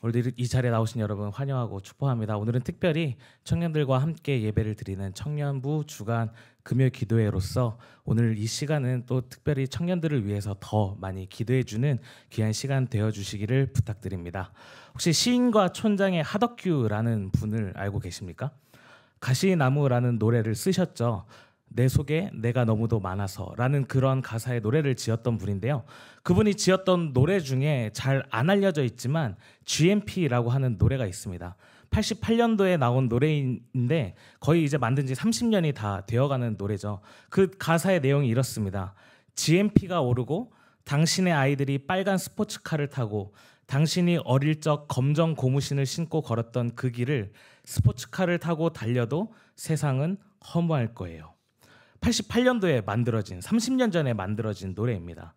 오늘 이 자리에 나오신 여러분 환영하고 축복합니다. 오늘은 특별히 청년들과 함께 예배를 드리는 청년부 주간 금요 기도회로서 오늘 이 시간은 또 특별히 청년들을 위해서 더 많이 기도해주는 귀한 시간 되어주시기를 부탁드립니다. 혹시 시인과 촌장의 하덕규라는 분을 알고 계십니까? 가시나무라는 노래를 쓰셨죠. 내 속에 내가 너무도 많아서 라는 그런 가사의 노래를 지었던 분인데요. 그분이 지었던 노래 중에 잘 안 알려져 있지만 GMP라고 하는 노래가 있습니다. 88년도에 나온 노래인데 거의 이제 만든 지 30년이 다 되어가는 노래죠. 그 가사의 내용이 이렇습니다. GMP가 오르고 당신의 아이들이 빨간 스포츠카를 타고 당신이 어릴 적 검정 고무신을 신고 걸었던 그 길을 스포츠카를 타고 달려도 세상은 허무할 거예요. 88년도에 만들어진 30년 전에 만들어진 노래입니다.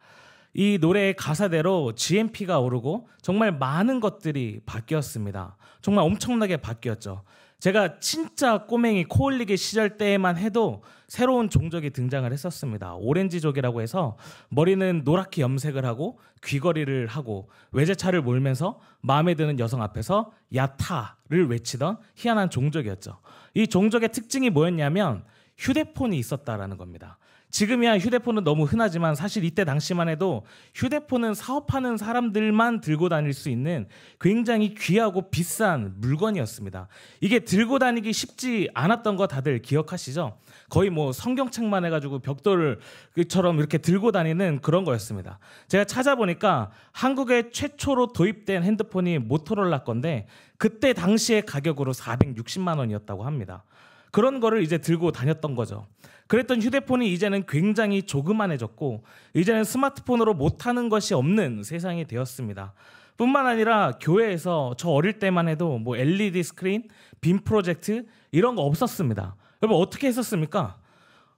이 노래의 가사대로 GMP가 오르고 정말 많은 것들이 바뀌었습니다. 정말 엄청나게 바뀌었죠. 제가 진짜 꼬맹이 코올리기 시절 때에만 해도 새로운 종족이 등장을 했었습니다. 오렌지족이라고 해서 머리는 노랗게 염색을 하고 귀걸이를 하고 외제차를 몰면서 마음에 드는 여성 앞에서 야타를 외치던 희한한 종족이었죠. 이 종족의 특징이 뭐였냐면 휴대폰이 있었다라는 겁니다. 지금이야 휴대폰은 너무 흔하지만 사실 이때 당시만 해도 휴대폰은 사업하는 사람들만 들고 다닐 수 있는 굉장히 귀하고 비싼 물건이었습니다. 이게 들고 다니기 쉽지 않았던 거 다들 기억하시죠? 거의 뭐 성경책만 해가지고 벽돌처럼 이렇게 들고 다니는 그런 거였습니다. 제가 찾아보니까 한국에 최초로 도입된 핸드폰이 모토로라 건데 그때 당시의 가격으로 460만 원이었다고 합니다. 그런 거를 이제 들고 다녔던 거죠. 그랬던 휴대폰이 이제는 굉장히 조그만해졌고 이제는 스마트폰으로 못하는 것이 없는 세상이 되었습니다. 뿐만 아니라 교회에서 저 어릴 때만 해도 뭐 LED 스크린, 빔 프로젝트 이런 거 없었습니다. 여러분 어떻게 했었습니까?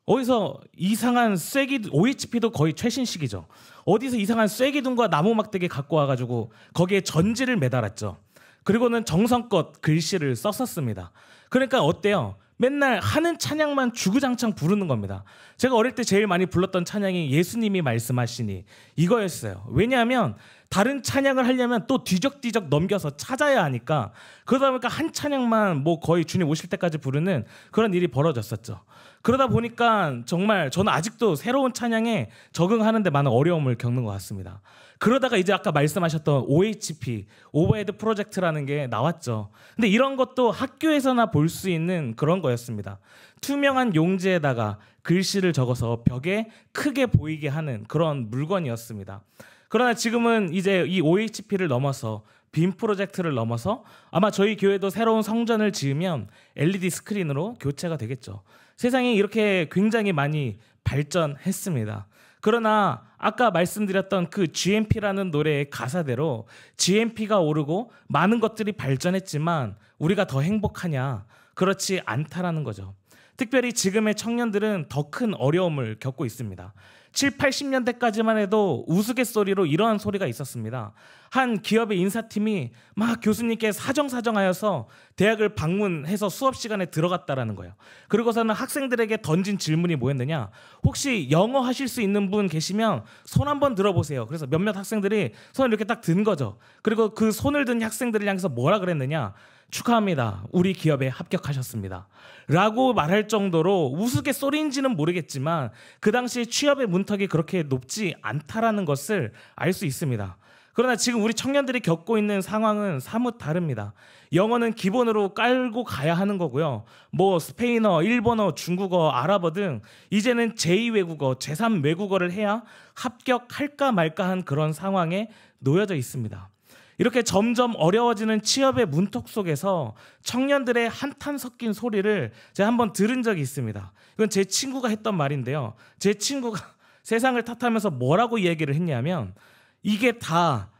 어디서 이상한 쐐기, OHP도 거의 최신식이죠. 어디서 이상한 쐐기둥과 나무 막대기 갖고 와가지고 거기에 전지를 매달았죠. 그리고는 정성껏 글씨를 썼었습니다. 그러니까 어때요? 맨날 하는 찬양만 주구장창 부르는 겁니다. 제가 어릴 때 제일 많이 불렀던 찬양이 예수님이 말씀하시니 이거였어요. 왜냐하면 다른 찬양을 하려면 또 뒤적뒤적 넘겨서 찾아야 하니까 그러다 보니까 한 찬양만 뭐 거의 주님 오실 때까지 부르는 그런 일이 벌어졌었죠. 그러다 보니까 정말 저는 아직도 새로운 찬양에 적응하는 데 많은 어려움을 겪는 것 같습니다. 그러다가 이제 아까 말씀하셨던 OHP, 오버헤드 프로젝트라는 게 나왔죠. 근데 이런 것도 학교에서나 볼 수 있는 그런 거였습니다. 투명한 용지에다가 글씨를 적어서 벽에 크게 보이게 하는 그런 물건이었습니다. 그러나 지금은 이제 이 OHP를 넘어서 빔 프로젝트를 넘어서 아마 저희 교회도 새로운 성전을 지으면 LED 스크린으로 교체가 되겠죠. 세상이 이렇게 굉장히 많이 발전했습니다. 그러나 아까 말씀드렸던 그 GMP라는 노래의 가사대로 GMP가 오르고 많은 것들이 발전했지만 우리가 더 행복하냐? 그렇지 않다라는 거죠. 특별히 지금의 청년들은 더 큰 어려움을 겪고 있습니다. 7, 80년대까지만 해도 우스갯소리로 이러한 소리가 있었습니다. 한 기업의 인사팀이 막 교수님께 사정하여서 대학을 방문해서 수업 시간에 들어갔다라는 거예요. 그리고서는 학생들에게 던진 질문이 뭐였느냐? 혹시 영어 하실 수 있는 분 계시면 손 한번 들어보세요. 그래서 몇몇 학생들이 손을 이렇게 딱 든 거죠. 그리고 그 손을 든 학생들을 향해서 뭐라 그랬느냐? 축하합니다. 우리 기업에 합격하셨습니다. 라고 말할 정도로 우스갯소리인지는 모르겠지만 그 당시 취업의 문턱이 그렇게 높지 않다라는 것을 알 수 있습니다. 그러나 지금 우리 청년들이 겪고 있는 상황은 사뭇 다릅니다. 영어는 기본으로 깔고 가야 하는 거고요. 뭐 스페인어, 일본어, 중국어, 아랍어 등 이제는 제2외국어, 제3외국어를 해야 합격할까 말까 한 그런 상황에 놓여져 있습니다. 이렇게 점점 어려워지는 취업의 문턱 속에서 청년들의 한탄 섞인 소리를 제가 한번 들은 적이 있습니다. 이건 제 친구가 했던 말인데요. 제 친구가 세상을 탓하면서 뭐라고 이야기를 했냐면 이게 다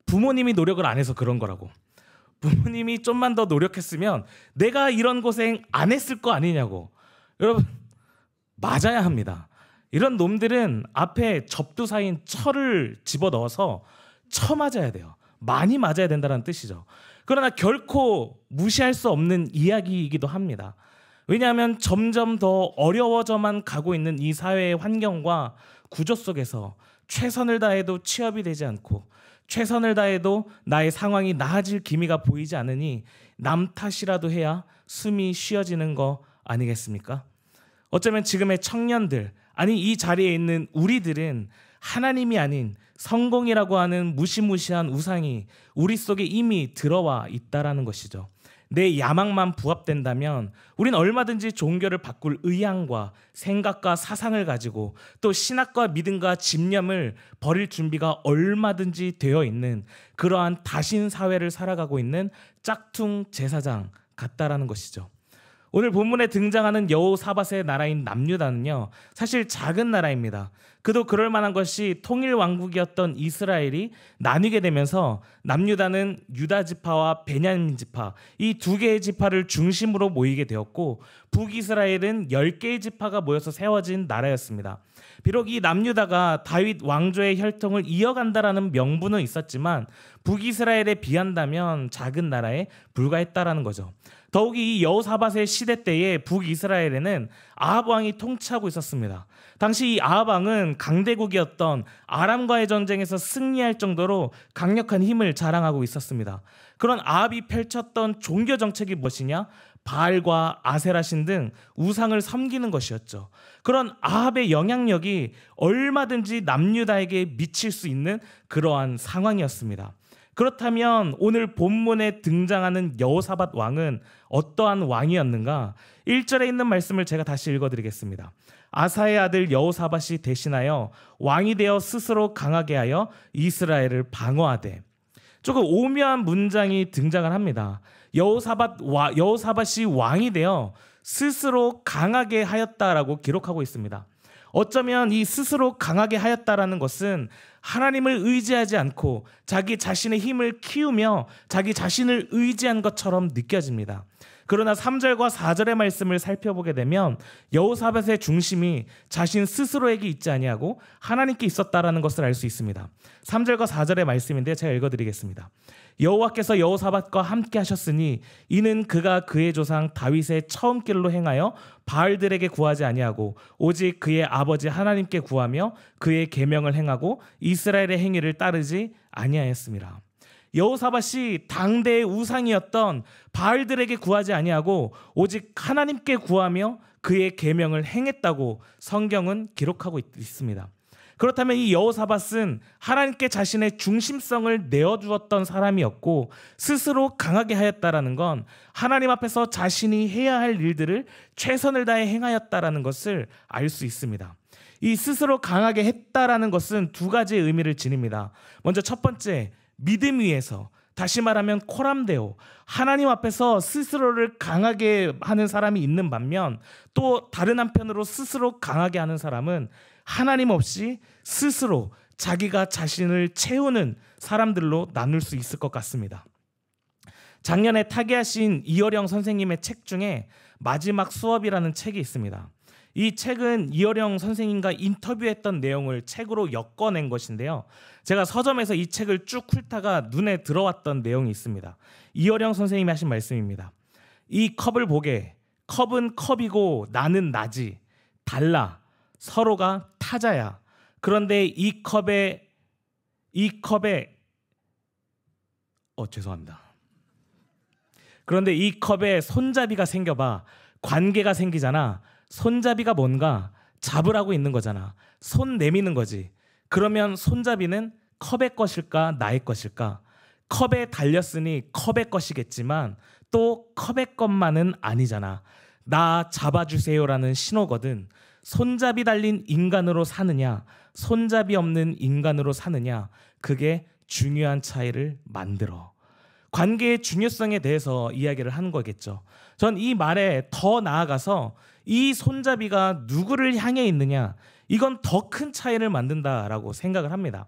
부모님이 노력을 안 해서 그런 거라고. 부모님이 좀만 더 노력했으면 내가 이런 고생 안 했을 거 아니냐고. 여러분 맞아야 합니다. 이런 놈들은 앞에 접두사인 철을 집어넣어서 쳐맞아야 돼요. 많이 맞아야 된다는 뜻이죠. 그러나 결코 무시할 수 없는 이야기이기도 합니다. 왜냐하면 점점 더 어려워져만 가고 있는 이 사회의 환경과 구조 속에서 최선을 다해도 취업이 되지 않고 최선을 다해도 나의 상황이 나아질 기미가 보이지 않으니 남 탓이라도 해야 숨이 쉬어지는 거 아니겠습니까? 어쩌면 지금의 청년들, 아니 이 자리에 있는 우리들은 하나님이 아닌 성공이라고 하는 무시무시한 우상이 우리 속에 이미 들어와 있다라는 것이죠. 내 야망만 부합된다면 우린 얼마든지 종교를 바꿀 의향과 생각과 사상을 가지고 또 신학과 믿음과 집념을 버릴 준비가 얼마든지 되어 있는 그러한 다신 사회를 살아가고 있는 짝퉁 제사장 같다라는 것이죠. 오늘 본문에 등장하는 여호사밧의 나라인 남유다는요, 사실 작은 나라입니다. 그도 그럴 만한 것이 통일 왕국이었던 이스라엘이 나뉘게 되면서 남유다는 유다 지파와 베냐민 지파, 이 두 개의 지파를 중심으로 모이게 되었고, 북이스라엘은 10개의 지파가 모여서 세워진 나라였습니다. 비록 이 남유다가 다윗 왕조의 혈통을 이어간다라는 명분은 있었지만 북이스라엘에 비한다면 작은 나라에 불과했다라는 거죠. 더욱이 이 여호사밧의 시대 때에 북이스라엘에는 아합 왕이 통치하고 있었습니다. 당시 이 아합 왕은 강대국이었던 아람과의 전쟁에서 승리할 정도로 강력한 힘을 자랑하고 있었습니다. 그런 아합이 펼쳤던 종교 정책이 무엇이냐? 바알과 아세라신 등 우상을 섬기는 것이었죠. 그런 아합의 영향력이 얼마든지 남유다에게 미칠 수 있는 그러한 상황이었습니다. 그렇다면 오늘 본문에 등장하는 여호사밧 왕은 어떠한 왕이었는가? 1절에 있는 말씀을 제가 다시 읽어드리겠습니다. 아사의 아들 여호사밧이 대신하여 왕이 되어 스스로 강하게 하여 이스라엘을 방어하되. 조금 오묘한 문장이 등장을 합니다. 여호사밧이 왕이 되어 스스로 강하게 하였다라고 기록하고 있습니다. 어쩌면 이 스스로 강하게 하였다라는 것은 하나님을 의지하지 않고 자기 자신의 힘을 키우며 자기 자신을 의지한 것처럼 느껴집니다. 그러나 3절과 4절의 말씀을 살펴보게 되면 여호사밧의 중심이 자신 스스로에게 있지 아니하고 하나님께 있었다라는 것을 알 수 있습니다. 3절과 4절의 말씀인데 제가 읽어드리겠습니다. 여호와께서 여호사밧과 함께 하셨으니 이는 그가 그의 조상 다윗의 처음 길로 행하여 바알들에게 구하지 아니하고 오직 그의 아버지 하나님께 구하며 그의 계명을 행하고 이스라엘의 행위를 따르지 아니하였습니다. 여호사밧이 당대의 우상이었던 바알들에게 구하지 아니하고 오직 하나님께 구하며 그의 계명을 행했다고 성경은 기록하고 있습니다. 그렇다면 이 여호사밧은 하나님께 자신의 중심성을 내어주었던 사람이었고 스스로 강하게 하였다라는 건 하나님 앞에서 자신이 해야 할 일들을 최선을 다해 행하였다라는 것을 알 수 있습니다. 이 스스로 강하게 했다라는 것은 두 가지의 의미를 지닙니다. 먼저 첫 번째, 믿음 위에서, 다시 말하면 코람데오, 하나님 앞에서 스스로를 강하게 하는 사람이 있는 반면 또 다른 한편으로 스스로 강하게 하는 사람은 하나님 없이 스스로 자기가 자신을 채우는 사람들로 나눌 수 있을 것 같습니다. 작년에 타계하신 이어령 선생님의 책 중에 마지막 수업이라는 책이 있습니다. 이 책은 이어령 선생님과 인터뷰했던 내용을 책으로 엮어낸 것인데요. 제가 서점에서 이 책을 쭉 훑다가 눈에 들어왔던 내용이 있습니다. 이어령 선생님이 하신 말씀입니다. 이 컵을 보게, 컵은 컵이고 나는 나지. 달라. 서로가 타자야. 그런데 이 컵에 죄송합니다. 그런데 이 컵에 손잡이가 생겨봐. 관계가 생기잖아. 손잡이가 뭔가 잡으라고 있는 거잖아. 손 내미는 거지. 그러면 손잡이는 컵의 것일까 나의 것일까? 컵에 달렸으니 컵의 것이겠지만 또 컵의 것만은 아니잖아. 나 잡아주세요라는 신호거든. 손잡이 달린 인간으로 사느냐, 손잡이 없는 인간으로 사느냐, 그게 중요한 차이를 만들어. 관계의 중요성에 대해서 이야기를 하는 거겠죠. 전 이 말에 더 나아가서 이 손잡이가 누구를 향해 있느냐, 이건 더 큰 차이를 만든다라고 생각을 합니다.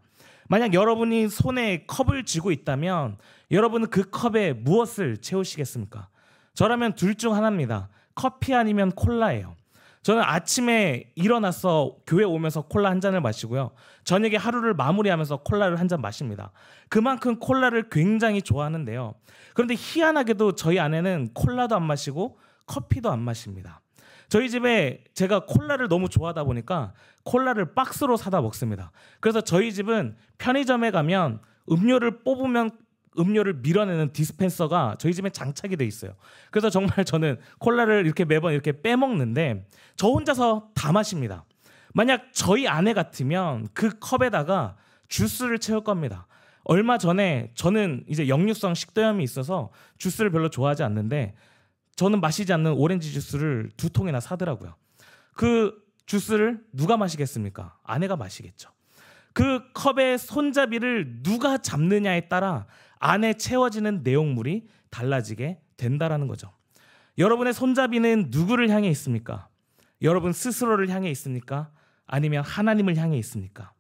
만약 여러분이 손에 컵을 쥐고 있다면 여러분은 그 컵에 무엇을 채우시겠습니까? 저라면 둘 중 하나입니다. 커피 아니면 콜라예요. 저는 아침에 일어나서 교회 오면서 콜라 한 잔을 마시고요. 저녁에 하루를 마무리하면서 콜라를 한 잔 마십니다. 그만큼 콜라를 굉장히 좋아하는데요. 그런데 희한하게도 저희 아내는 콜라도 안 마시고 커피도 안 마십니다. 저희 집에 제가 콜라를 너무 좋아하다 보니까 콜라를 박스로 사다 먹습니다. 그래서 저희 집은 편의점에 가면 음료를 뽑으면 음료를 밀어내는 디스펜서가 저희 집에 장착이 돼 있어요. 그래서 정말 저는 콜라를 이렇게 매번 이렇게 빼먹는데 저 혼자서 다 마십니다. 만약 저희 아내 같으면 그 컵에다가 주스를 채울 겁니다. 얼마 전에 저는 이제 역류성 식도염이 있어서 주스를 별로 좋아하지 않는데 저는 마시지 않는 오렌지 주스를 2통이나 사더라고요. 그 주스를 누가 마시겠습니까? 아내가 마시겠죠. 그 컵의 손잡이를 누가 잡느냐에 따라 안에 채워지는 내용물이 달라지게 된다라는 거죠. 여러분의 손잡이는 누구를 향해 있습니까? 여러분 스스로를 향해 있습니까? 아니면 하나님을 향해 있습니까?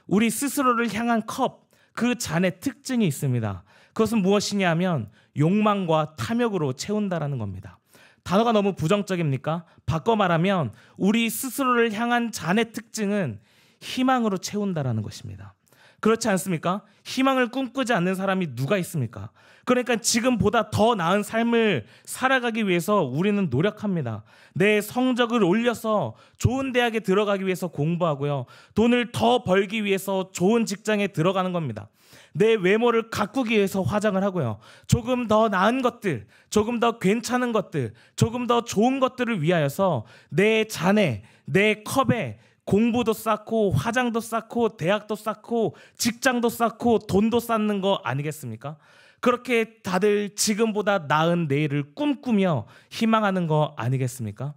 우리 스스로를 향한 컵, 그 잔의 특징이 있습니다. 그것은 무엇이냐 하면 욕망과 탐욕으로 채운다라는 겁니다. 단어가 너무 부정적입니까? 바꿔 말하면 우리 스스로를 향한 잔의 특징은 희망으로 채운다라는 것입니다. 그렇지 않습니까? 희망을 꿈꾸지 않는 사람이 누가 있습니까? 그러니까 지금보다 더 나은 삶을 살아가기 위해서 우리는 노력합니다. 내 성적을 올려서 좋은 대학에 들어가기 위해서 공부하고요. 돈을 더 벌기 위해서 좋은 직장에 들어가는 겁니다. 내 외모를 가꾸기 위해서 화장을 하고요. 조금 더 나은 것들, 조금 더 괜찮은 것들, 조금 더 좋은 것들을 위하여서 내 잔에, 내 컵에 공부도 쌓고 화장도 쌓고 대학도 쌓고 직장도 쌓고 돈도 쌓는 거 아니겠습니까? 그렇게 다들 지금보다 나은 내일을 꿈꾸며 희망하는 거 아니겠습니까?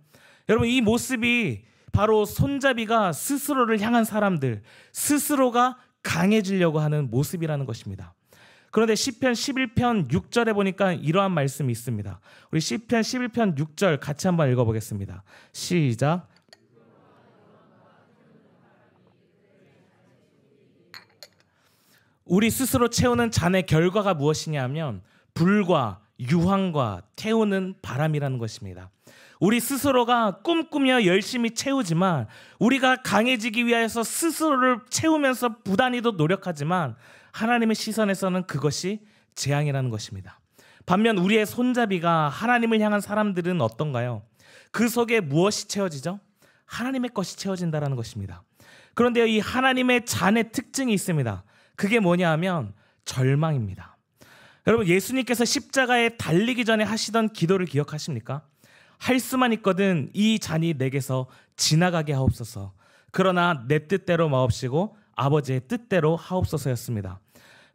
여러분 이 모습이 바로 손잡이가 스스로를 향한 사람들, 스스로가 강해지려고 하는 모습이라는 것입니다. 그런데 시편 11편 6절에 보니까 이러한 말씀이 있습니다. 우리 시편 11편 6절 같이 한번 읽어보겠습니다. 시작. 우리 스스로 채우는 잔의 결과가 무엇이냐 하면 불과 유황과 태우는 바람이라는 것입니다. 우리 스스로가 꿈꾸며 열심히 채우지만 우리가 강해지기 위해서 스스로를 채우면서 부단히도 노력하지만 하나님의 시선에서는 그것이 재앙이라는 것입니다. 반면 우리의 손잡이가 하나님을 향한 사람들은 어떤가요? 그 속에 무엇이 채워지죠? 하나님의 것이 채워진다는 것입니다. 그런데 이 하나님의 잔의 특징이 있습니다. 그게 뭐냐 하면 절망입니다. 여러분 예수님께서 십자가에 달리기 전에 하시던 기도를 기억하십니까? 할 수만 있거든 이 잔이 내게서 지나가게 하옵소서. 그러나 내 뜻대로 마옵시고 아버지의 뜻대로 하옵소서였습니다.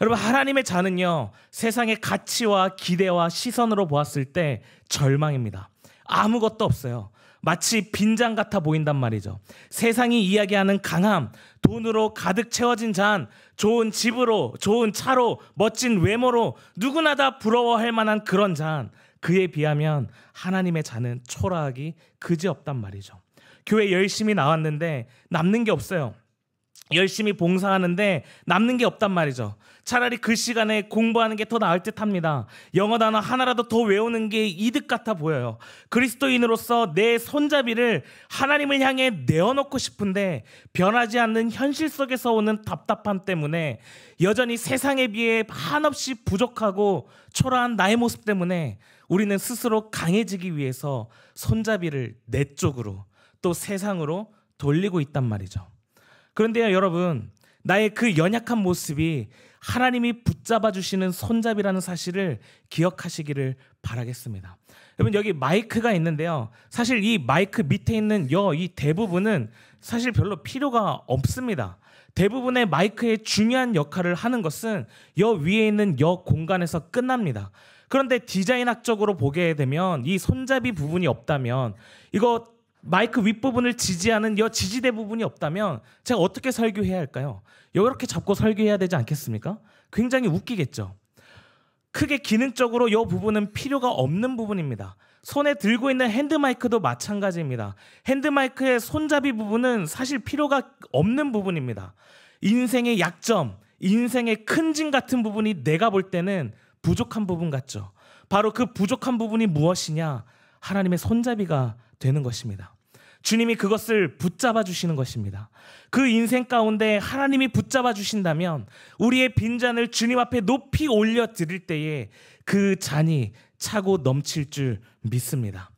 여러분 하나님의 잔은요 세상의 가치와 기대와 시선으로 보았을 때 절망입니다. 아무것도 없어요. 마치 빈잔 같아 보인단 말이죠. 세상이 이야기하는 강함, 돈으로 가득 채워진 잔, 좋은 집으로, 좋은 차로, 멋진 외모로 누구나 다 부러워할 만한 그런 잔, 그에 비하면 하나님의 잔은 초라하기 그지없단 말이죠. 교회 열심히 나왔는데 남는 게 없어요. 열심히 봉사하는데 남는 게 없단 말이죠. 차라리 그 시간에 공부하는 게 더 나을 듯합니다. 영어 단어 하나라도 더 외우는 게 이득 같아 보여요. 그리스도인으로서 내 손잡이를 하나님을 향해 내어놓고 싶은데 변하지 않는 현실 속에서 오는 답답함 때문에 여전히 세상에 비해 한없이 부족하고 초라한 나의 모습 때문에 우리는 스스로 강해지기 위해서 손잡이를 내 쪽으로 또 세상으로 돌리고 있단 말이죠. 그런데요 여러분, 나의 그 연약한 모습이 하나님이 붙잡아 주시는 손잡이라는 사실을 기억하시기를 바라겠습니다. 여러분 여기 마이크가 있는데요, 사실 이 마이크 밑에 있는 이 대부분은 사실 별로 필요가 없습니다. 대부분의 마이크의 중요한 역할을 하는 것은 위에 있는 공간에서 끝납니다. 그런데 디자인학적으로 보게 되면 이 손잡이 부분이 없다면, 이거 마이크 윗부분을 지지하는 지지대 부분이 없다면 제가 어떻게 설교해야 할까요? 이렇게 잡고 설교해야 되지 않겠습니까? 굉장히 웃기겠죠. 크게 기능적으로 이 부분은 필요가 없는 부분입니다. 손에 들고 있는 핸드마이크도 마찬가지입니다. 핸드마이크의 손잡이 부분은 사실 필요가 없는 부분입니다. 인생의 약점, 인생의 큰 짐 같은 부분이 내가 볼 때는 부족한 부분 같죠. 바로 그 부족한 부분이 무엇이냐? 하나님의 손잡이가 되는 것입니다. 주님이 그것을 붙잡아 주시는 것입니다. 그 인생 가운데 하나님이 붙잡아 주신다면 우리의 빈잔을 주님 앞에 높이 올려 드릴 때에 그 잔이 차고 넘칠 줄 믿습니다.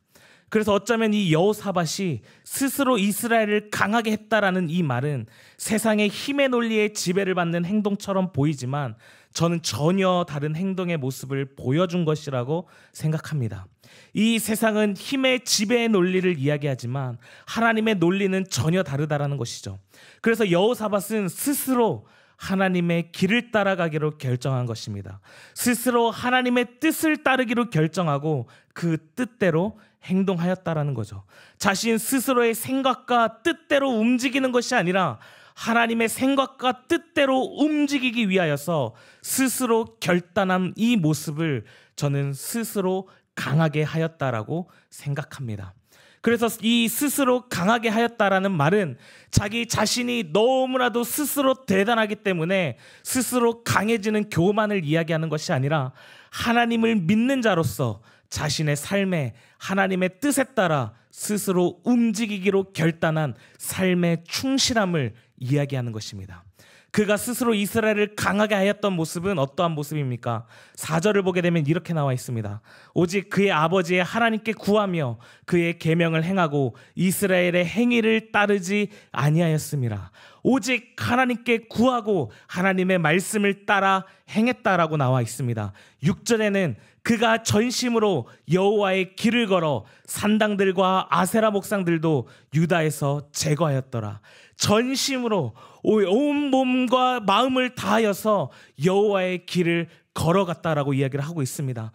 그래서 어쩌면 이 여호사밧이 스스로 이스라엘을 강하게 했다라는 이 말은 세상의 힘의 논리에 지배를 받는 행동처럼 보이지만 저는 전혀 다른 행동의 모습을 보여준 것이라고 생각합니다. 이 세상은 힘의 지배의 논리를 이야기하지만 하나님의 논리는 전혀 다르다라는 것이죠. 그래서 여호사밧은 스스로 하나님의 길을 따라가기로 결정한 것입니다. 스스로 하나님의 뜻을 따르기로 결정하고 그 뜻대로 행동하였다라는 거죠. 자신 스스로의 생각과 뜻대로 움직이는 것이 아니라 하나님의 생각과 뜻대로 움직이기 위하여서 스스로 결단한 이 모습을 저는 스스로 강하게 하였다라고 생각합니다. 그래서 이 스스로 강하게 하였다라는 말은 자기 자신이 너무나도 스스로 대단하기 때문에 스스로 강해지는 교만을 이야기하는 것이 아니라 하나님을 믿는 자로서 자신의 삶에 하나님의 뜻에 따라 스스로 움직이기로 결단한 삶의 충실함을 이야기하는 것입니다. 그가 스스로 이스라엘을 강하게 하였던 모습은 어떠한 모습입니까? 4절을 보게 되면 이렇게 나와 있습니다. 오직 그의 아버지의 하나님께 구하며 그의 계명을 행하고 이스라엘의 행위를 따르지 아니하였음이라. 오직 하나님께 구하고 하나님의 말씀을 따라 행했다라고 나와 있습니다. 6절에는 그가 전심으로 여호와의 길을 걸어 산당들과 아세라 목상들도 유다에서 제거하였더라. 전심으로 온 몸과 마음을 다하여서 여호와의 길을 걸어갔다라고 이야기를 하고 있습니다.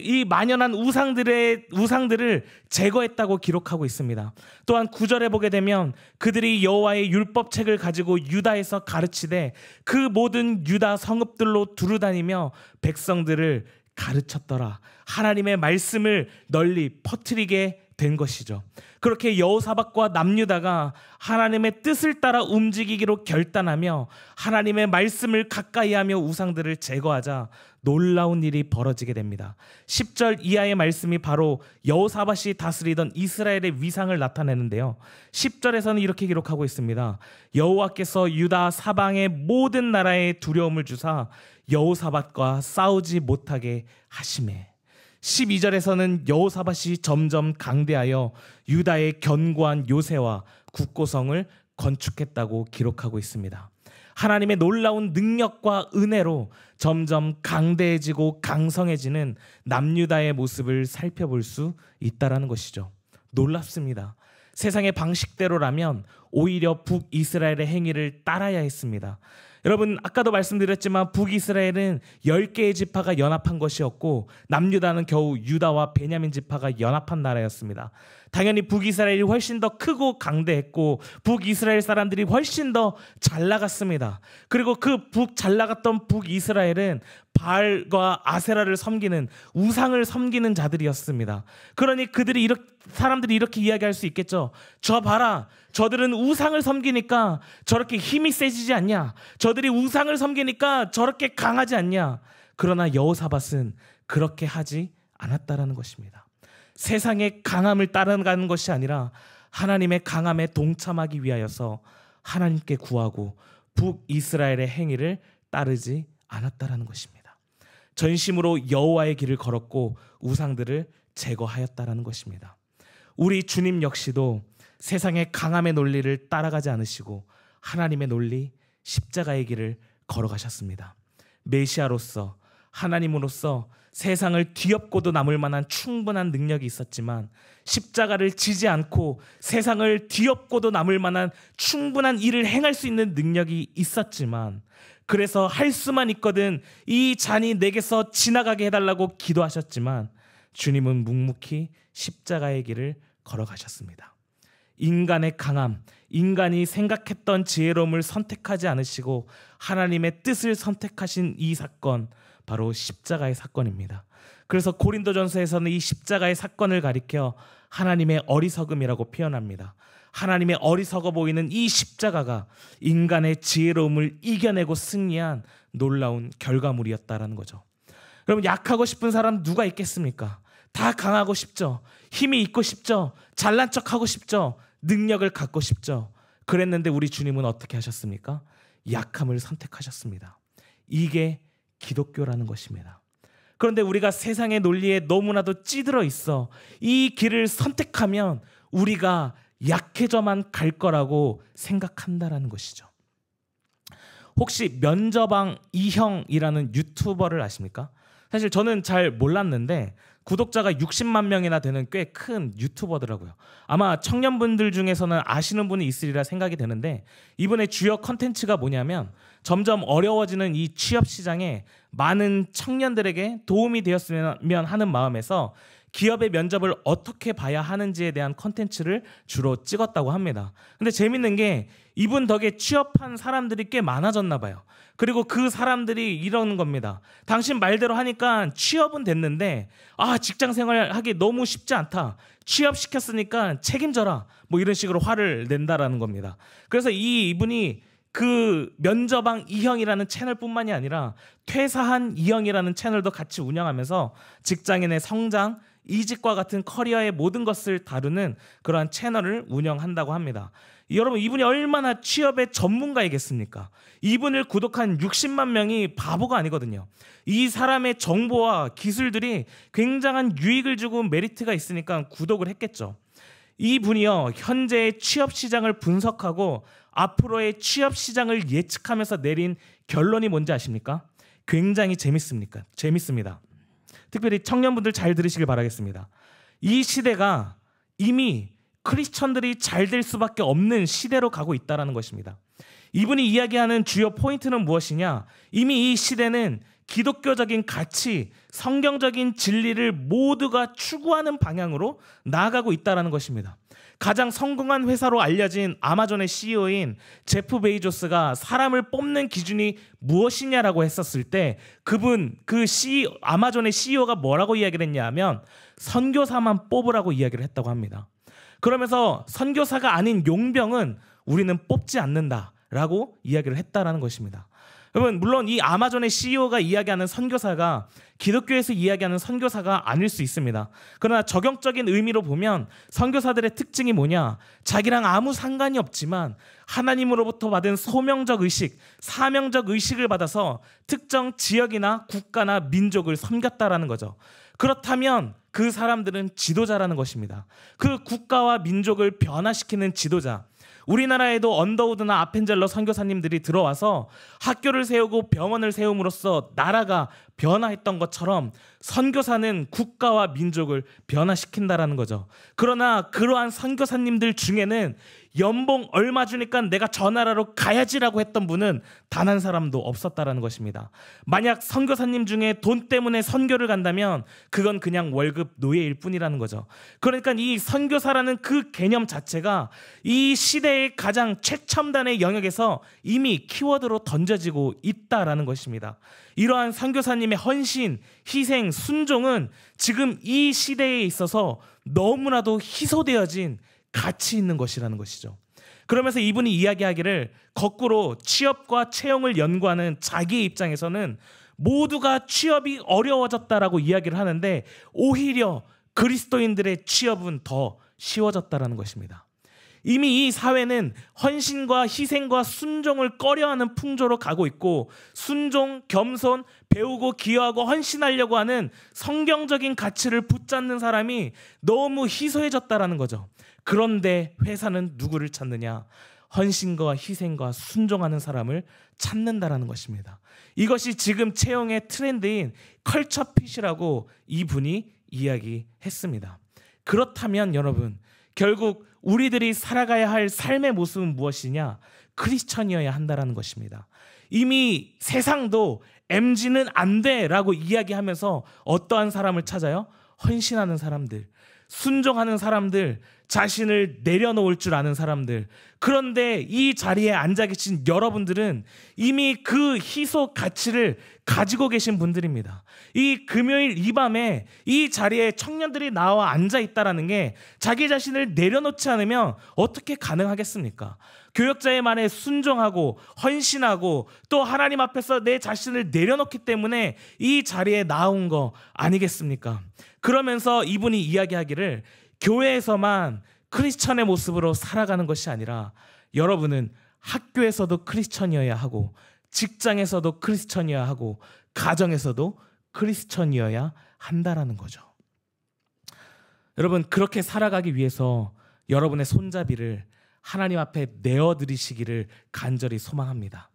이 만연한 우상들을 제거했다고 기록하고 있습니다. 또한 9절에 보게 되면 그들이 여호와의 율법책을 가지고 유다에서 가르치되 그 모든 유다 성읍들로 두루다니며 백성들을 가르쳤더라. 하나님의 말씀을 널리 퍼뜨리게 된 것이죠. 그렇게 여호사밧과 남유다가 하나님의 뜻을 따라 움직이기로 결단하며 하나님의 말씀을 가까이하며 우상들을 제거하자 놀라운 일이 벌어지게 됩니다. 10절 이하의 말씀이 바로 여호사밧이 다스리던 이스라엘의 위상을 나타내는데요. 10절에서는 이렇게 기록하고 있습니다. 여호와께서 유다 사방의 모든 나라에 두려움을 주사 여호사밧과 싸우지 못하게 하시매. 12절에서는 여호사밧이 점점 강대하여 유다의 견고한 요새와 국고성을 건축했다고 기록하고 있습니다. 하나님의 놀라운 능력과 은혜로 점점 강대해지고 강성해지는 남유다의 모습을 살펴볼 수 있다는 것이죠. 놀랍습니다. 세상의 방식대로라면 오히려 북이스라엘의 행위를 따라야 했습니다. 여러분, 아까도 말씀드렸지만 북이스라엘은 10개의 지파가 연합한 것이었고 남유다는 겨우 유다와 베냐민 지파가 연합한 나라였습니다. 당연히 북이스라엘이 훨씬 더 크고 강대했고 북이스라엘 사람들이 훨씬 더 잘 나갔습니다. 그리고 그 잘 나갔던 북이스라엘은 바알과 아세라를 섬기는 우상을 섬기는 자들이었습니다. 그러니 사람들이 이렇게 이야기할 수 있겠죠. 저 봐라, 저들은 우상을 섬기니까 저렇게 힘이 세지지 않냐? 저들이 우상을 섬기니까 저렇게 강하지 않냐? 그러나 여호사밧은 그렇게 하지 않았다라는 것입니다. 세상의 강함을 따라가는 것이 아니라 하나님의 강함에 동참하기 위하여서 하나님께 구하고 북이스라엘의 행위를 따르지 않았다라는 것입니다. 전심으로 여호와의 길을 걸었고 우상들을 제거하였다라는 것입니다. 우리 주님 역시도 세상의 강함의 논리를 따라가지 않으시고 하나님의 논리, 십자가의 길을 걸어가셨습니다. 메시아로서, 하나님으로서 세상을 뒤엎고도 남을 만한 충분한 능력이 있었지만 십자가를 지지 않고 세상을 뒤엎고도 남을 만한 충분한 일을 행할 수 있는 능력이 있었지만, 그래서 할 수만 있거든 이 잔이 내게서 지나가게 해달라고 기도하셨지만 주님은 묵묵히 십자가의 길을 걸어가셨습니다. 인간의 강함, 인간이 생각했던 지혜로움을 선택하지 않으시고 하나님의 뜻을 선택하신 이 사건, 바로 십자가의 사건입니다. 그래서 고린도전서에서는 이 십자가의 사건을 가리켜 하나님의 어리석음이라고 표현합니다. 하나님의 어리석어 보이는 이 십자가가 인간의 지혜로움을 이겨내고 승리한 놀라운 결과물이었다라는 거죠. 여러분, 약하고 싶은 사람 누가 있겠습니까? 다 강하고 싶죠. 힘이 있고 싶죠. 잘난 척하고 싶죠. 능력을 갖고 싶죠. 그랬는데 우리 주님은 어떻게 하셨습니까? 약함을 선택하셨습니다. 이게 기독교라는 것입니다. 그런데 우리가 세상의 논리에 너무나도 찌들어 있어 이 길을 선택하면 우리가 약해져만 갈 거라고 생각한다라는 것이죠. 혹시 면접왕 이형이라는 유튜버를 아십니까? 사실 저는 잘 몰랐는데 구독자가 60만 명이나 되는 꽤 큰 유튜버더라고요. 아마 청년분들 중에서는 아시는 분이 있으리라 생각이 되는데, 이분의 주요 컨텐츠가 뭐냐면 점점 어려워지는 이 취업 시장에 많은 청년들에게 도움이 되었으면 하는 마음에서 기업의 면접을 어떻게 봐야 하는지에 대한 컨텐츠를 주로 찍었다고 합니다. 근데 재밌는 게 이분 덕에 취업한 사람들이 꽤 많아졌나 봐요. 그리고 그 사람들이 이러는 겁니다. 당신 말대로 하니까 취업은 됐는데 직장 생활하기 너무 쉽지 않다. 취업시켰으니까 책임져라. 뭐 이런 식으로 화를 낸다라는 겁니다. 그래서 이분이 그 면접왕 이형이라는 채널뿐만이 아니라 퇴사한 이형이라는 채널도 같이 운영하면서 직장인의 성장, 이직과 같은 커리어의 모든 것을 다루는 그러한 채널을 운영한다고 합니다. 여러분, 이분이 얼마나 취업의 전문가이겠습니까? 이분을 구독한 60만 명이 바보가 아니거든요. 이 사람의 정보와 기술들이 굉장한 유익을 주고 메리트가 있으니까 구독을 했겠죠. 이분이요, 현재의 취업 시장을 분석하고 앞으로의 취업 시장을 예측하면서 내린 결론이 뭔지 아십니까? 굉장히 재밌습니다. 특별히 청년분들 잘 들으시길 바라겠습니다. 이 시대가 이미 크리스천들이 잘 될 수밖에 없는 시대로 가고 있다는 것입니다. 이분이 이야기하는 주요 포인트는 무엇이냐? 이미 이 시대는 기독교적인 가치, 성경적인 진리를 모두가 추구하는 방향으로 나아가고 있다는 것입니다. 가장 성공한 회사로 알려진 아마존의 CEO인 제프 베이조스가 사람을 뽑는 기준이 무엇이냐라고 했었을 때 아마존의 CEO가 뭐라고 이야기를 했냐면 선교사만 뽑으라고 이야기를 했다고 합니다. 그러면서 선교사가 아닌 용병은 우리는 뽑지 않는다라고 이야기를 했다라는 것입니다. 여러분, 물론 이 아마존의 CEO가 이야기하는 선교사가 기독교에서 이야기하는 선교사가 아닐 수 있습니다. 그러나 적용적인 의미로 보면 선교사들의 특징이 뭐냐? 자기랑 아무 상관이 없지만 하나님으로부터 받은 소명적 의식, 사명적 의식을 받아서 특정 지역이나 국가나 민족을 섬겼다라는 거죠. 그렇다면 그 사람들은 지도자라는 것입니다. 그 국가와 민족을 변화시키는 지도자. 우리나라에도 언더우드나 아펜젤러 선교사님들이 들어와서 학교를 세우고 병원을 세움으로써 나라가 변화했던 것처럼 선교사는 국가와 민족을 변화시킨다라는 거죠. 그러나 그러한 선교사님들 중에는 연봉 얼마 주니까 내가 저 나라로 가야지라고 했던 분은 단 한 사람도 없었다라는 것입니다. 만약 선교사님 중에 돈 때문에 선교를 간다면 그건 그냥 월급 노예일 뿐이라는 거죠. 그러니까 이 선교사라는 그 개념 자체가 이 시대의 가장 최첨단의 영역에서 이미 키워드로 던져지고 있다라는 것입니다. 이러한 선교사님의 헌신, 희생, 순종은 지금 이 시대에 있어서 너무나도 희소되어진 가치 있는 것이라는 것이죠. 그러면서 이분이 이야기하기를 거꾸로 취업과 채용을 연구하는 자기의 입장에서는 모두가 취업이 어려워졌다라고 이야기를 하는데 오히려 그리스도인들의 취업은 더 쉬워졌다라는 것입니다. 이미 이 사회는 헌신과 희생과 순종을 꺼려하는 풍조로 가고 있고 순종, 겸손, 배우고 기여하고 헌신하려고 하는 성경적인 가치를 붙잡는 사람이 너무 희소해졌다라는 거죠. 그런데 회사는 누구를 찾느냐? 헌신과 희생과 순종하는 사람을 찾는다라는 것입니다. 이것이 지금 채용의 트렌드인 컬처핏이라고 이분이 이야기했습니다. 그렇다면 여러분, 결국 우리들이 살아가야 할 삶의 모습은 무엇이냐? 크리스천이어야 한다는 것입니다. 이미 세상도 MZ는 안 돼라고 이야기하면서 어떠한 사람을 찾아요? 헌신하는 사람들, 순종하는 사람들, 자신을 내려놓을 줄 아는 사람들. 그런데 이 자리에 앉아 계신 여러분들은 이미 그 희소 가치를 가지고 계신 분들입니다. 이 금요일 이 밤에 이 자리에 청년들이 나와 앉아 있다라는 게 자기 자신을 내려놓지 않으면 어떻게 가능하겠습니까? 교역자의 말에 순종하고 헌신하고 또 하나님 앞에서 내 자신을 내려놓기 때문에 이 자리에 나온 거 아니겠습니까? 그러면서 이분이 이야기하기를 교회에서만 크리스천의 모습으로 살아가는 것이 아니라 여러분은 학교에서도 크리스천이어야 하고 직장에서도 크리스천이어야 하고 가정에서도 크리스천이어야 한다라는 거죠. 여러분, 그렇게 살아가기 위해서 여러분의 손잡이를 하나님 앞에 내어드리시기를 간절히 소망합니다.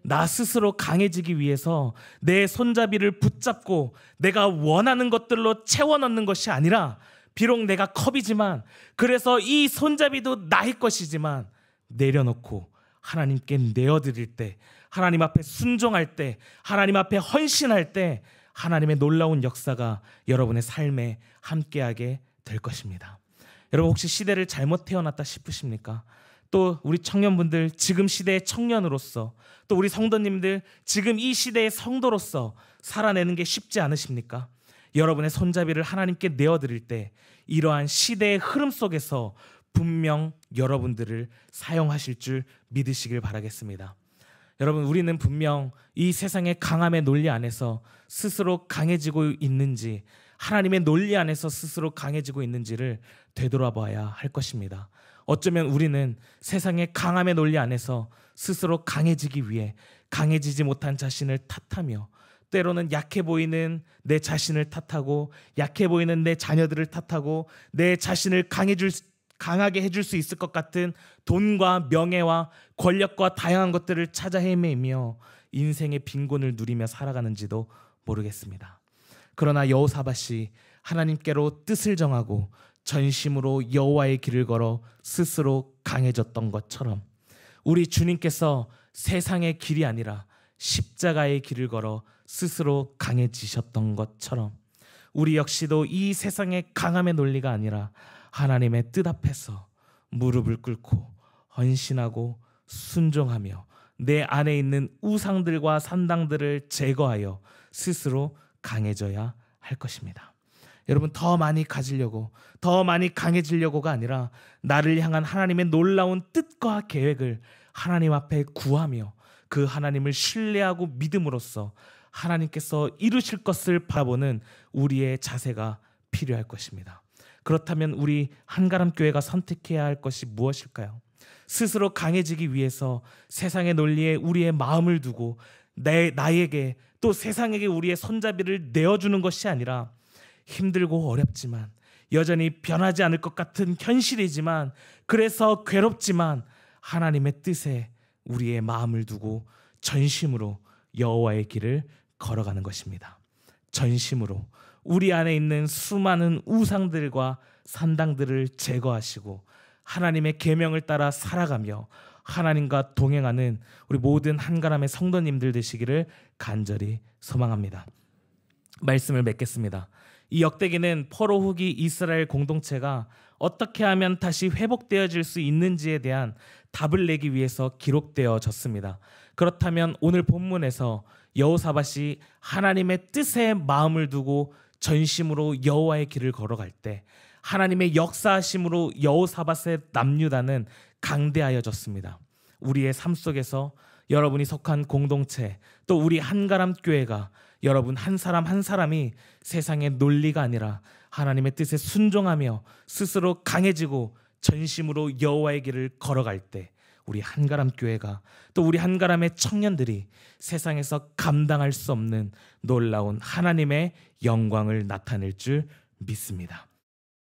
나 스스로 강해지기 위해서 내 손잡이를 붙잡고 내가 원하는 것들로 채워 넣는 것이 아니라, 비록 내가 컵이지만, 그래서 이 손잡이도 나의 것이지만 내려놓고 하나님께 내어드릴 때, 하나님 앞에 순종할 때, 하나님 앞에 헌신할 때 하나님의 놀라운 역사가 여러분의 삶에 함께하게 될 것입니다. 여러분, 혹시 시대를 잘못 태어났다 싶으십니까? 또 우리 청년분들, 지금 시대의 청년으로서, 또 우리 성도님들, 지금 이 시대의 성도로서 살아내는 게 쉽지 않으십니까? 여러분의 손잡이를 하나님께 내어드릴 때 이러한 시대의 흐름 속에서 분명 여러분들을 사용하실 줄 믿으시길 바라겠습니다. 여러분, 우리는 분명 이 세상의 강함의 논리 안에서 스스로 강해지고 있는지, 하나님의 논리 안에서 스스로 강해지고 있는지를 되돌아봐야 할 것입니다. 어쩌면 우리는 세상의 강함의 논리 안에서 스스로 강해지기 위해 강해지지 못한 자신을 탓하며, 때로는 약해 보이는 내 자신을 탓하고, 약해 보이는 내 자녀들을 탓하고, 내 자신을 강하게 해줄 수 있을 것 같은 돈과 명예와 권력과 다양한 것들을 찾아 헤매며 인생의 빈곤을 누리며 살아가는지도 모르겠습니다. 그러나 여호사밧이 하나님께로 뜻을 정하고 전심으로 여호와의 길을 걸어 스스로 강해졌던 것처럼, 우리 주님께서 세상의 길이 아니라 십자가의 길을 걸어 스스로 강해지셨던 것처럼, 우리 역시도 이 세상의 강함의 논리가 아니라 하나님의 뜻 앞에서 무릎을 꿇고 헌신하고 순종하며 내 안에 있는 우상들과 산당들을 제거하여 스스로 강해져야 할 것입니다. 여러분, 더 많이 가지려고, 더 많이 강해지려고가 아니라 나를 향한 하나님의 놀라운 뜻과 계획을 하나님 앞에 구하며 그 하나님을 신뢰하고 믿음으로써 하나님께서 이루실 것을 바라보는 우리의 자세가 필요할 것입니다. 그렇다면 우리 한가람교회가 선택해야 할 것이 무엇일까요? 스스로 강해지기 위해서 세상의 논리에 우리의 마음을 두고 나에게, 또 세상에게 우리의 손잡이를 내어주는 것이 아니라, 힘들고 어렵지만, 여전히 변하지 않을 것 같은 현실이지만, 그래서 괴롭지만 하나님의 뜻에 우리의 마음을 두고 전심으로 여호와의 길을 걸어가는 것입니다. 전심으로 우리 안에 있는 수많은 우상들과 산당들을 제거하시고 하나님의 계명을 따라 살아가며 하나님과 동행하는 우리 모든 한가람의 성도님들 되시기를 간절히 소망합니다. 말씀을 맺겠습니다. 이 역대기는 포로 후기 이스라엘 공동체가 어떻게 하면 다시 회복되어질 수 있는지에 대한 답을 내기 위해서 기록되어졌습니다. 그렇다면 오늘 본문에서 여호사밧이 하나님의 뜻에 마음을 두고 전심으로 여호와의 길을 걸어갈 때 하나님의 역사하심으로 여호사밧의 남유다는 강대하여졌습니다. 우리의 삶 속에서 여러분이 속한 공동체, 또 우리 한가람 교회가, 여러분 한 사람 한 사람이 세상의 논리가 아니라 하나님의 뜻에 순종하며 스스로 강해지고 전심으로 여호와의 길을 걸어갈 때 우리 한가람 교회가, 또 우리 한가람의 청년들이 세상에서 감당할 수 없는 놀라운 하나님의 영광을 나타낼 줄 믿습니다.